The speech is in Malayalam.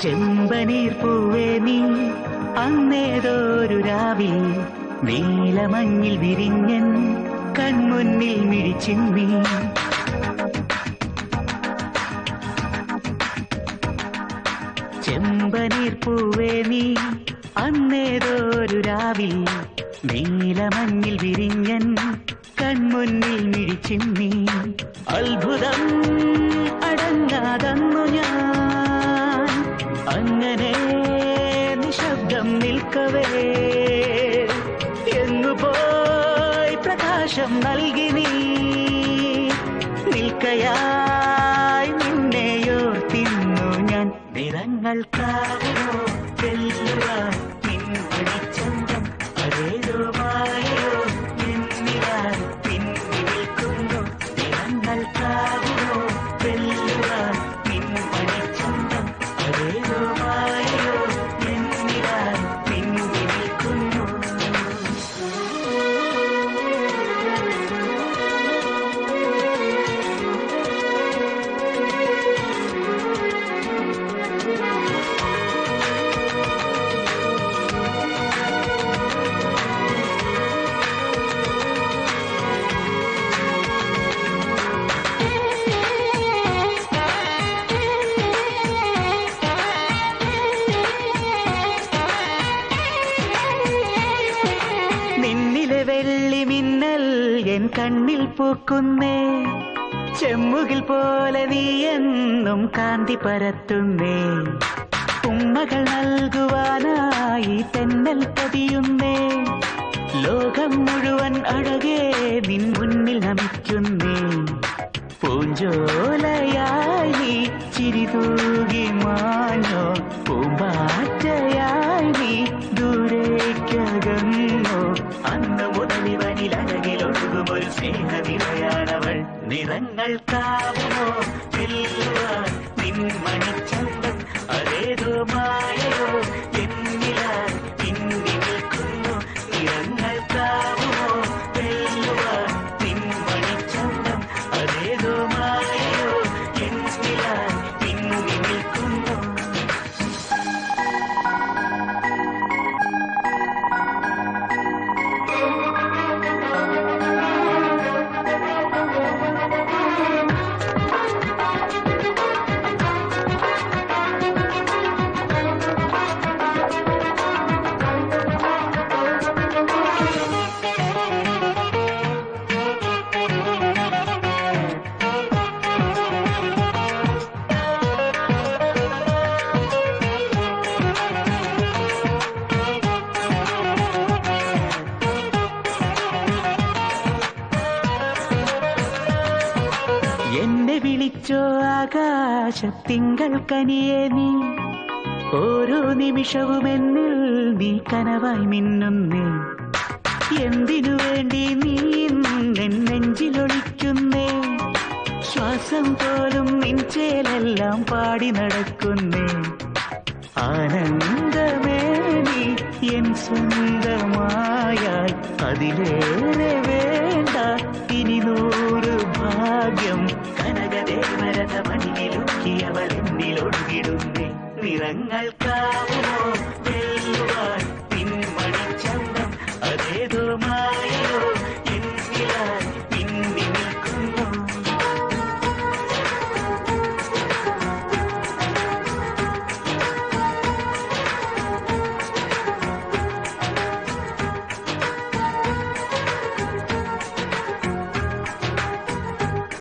ചെമ്പനീർ പൂവേ നീ അന്നേതൊരു രാവിൽ നീലമഞ്ഞിൽ വിരിഞ്ഞൻ കൺമുന്നിൽ മിഴിച്ചിന്നി. ചെമ്പനീർ പൂവേ നീ അന്നേതൊരു രാവിൽ നീലമഞ്ഞിൽ വിരിഞ്ഞൻ കൺമുന്നിൽ മിഴിച്ചിന്നി. അത്ഭുതം അടങ്ങാതന്നു ഞാൻ അങ്ങനെ നിശബ്ദം നിൽക്കവേ എങ്ങുപോയി പ്രകാശം നൽകി നീ നിൽക്കയായി നിന്നെയോർത്തിന്നു ഞാൻ. നിറങ്ങൾക്കാകോ ചെല്ലുവാൻ പിൻവഴിച്ചന്തം അതേതോ മായയോ എന്നിവാൻ പിന്നി നിൽക്കുന്നു. നിറങ്ങൾക്കാകോ ചെല്ലുവാൻ പിൻവഴിച്ചന്തം അതേതോ മായയോ എന്നിവാൻ പിന്നി നിൽക്കുന്നു. വെള്ളി മിന്നൽ എൻ കണ്ണിൽ പൂക്കുന്നേ ചെമ്മുകിൽ പോലെ നീ എന്നും കാന്തി പരത്തുന്നേ. ഉമ്മകൾ നൽകുവാനായി തെന്നൽ പതിയുന്നേ ലോകം മുഴുവൻ അഴകേ നിൻ മുന്നിൽ നമിക്കുന്നേ. പൂഞ്ചോലയായി നീ ചിരിതൂകി മാഞ്ഞോ പൂമ്പാറ്റയായി നീ ദൂരേക്കകന്നോ. അന്ന് മുതലിവനിൽ അഴകിലൊഴുകുമൊരു സ്നേഹവിളയാണവൾ. നിറങ്ങൾക്കാവുമോ ചെല്ലുവാൻ നിൻ മണിച്ചന്തം അതേതോ മായയോ എന്നിലാൽ പിന്നി നിൽക്കുന്നു. നിറങ്ങൾക്കാവുമോ ചെല്ലുവാൻ നിൻ മണിച്ചന്തം അതേതോ മായയോ എന്നിലാൽ പിന്നി നിൽക്കുന്നു. എന്നെ വിളിച്ചോ ആകാശത്തിങ്കൾ കനിയേ നീ ഓരോ നിമിഷവും എന്നിൽ നീ കനവായി മിന്നുന്നേ. എന്തിനു വേണ്ടി നീ നെഞ്ചിലൊളിക്കുന്നേ ശ്വാസം പോലും നിൻചേലെല്ലാം പാടി നടക്കുന്നേ. ആനന്ദമേ നീ എൻ സ്വന്തമായാൽ അതിലേറെ വേണ്ട ഇനി 100 ഭാഗ്യം. കനകദേവരഥ മണിയിലൊക്കിയവൾ എന്നിലൊഴുകിടുന്നേ. നിറങ്ങൾക്കാവുമോ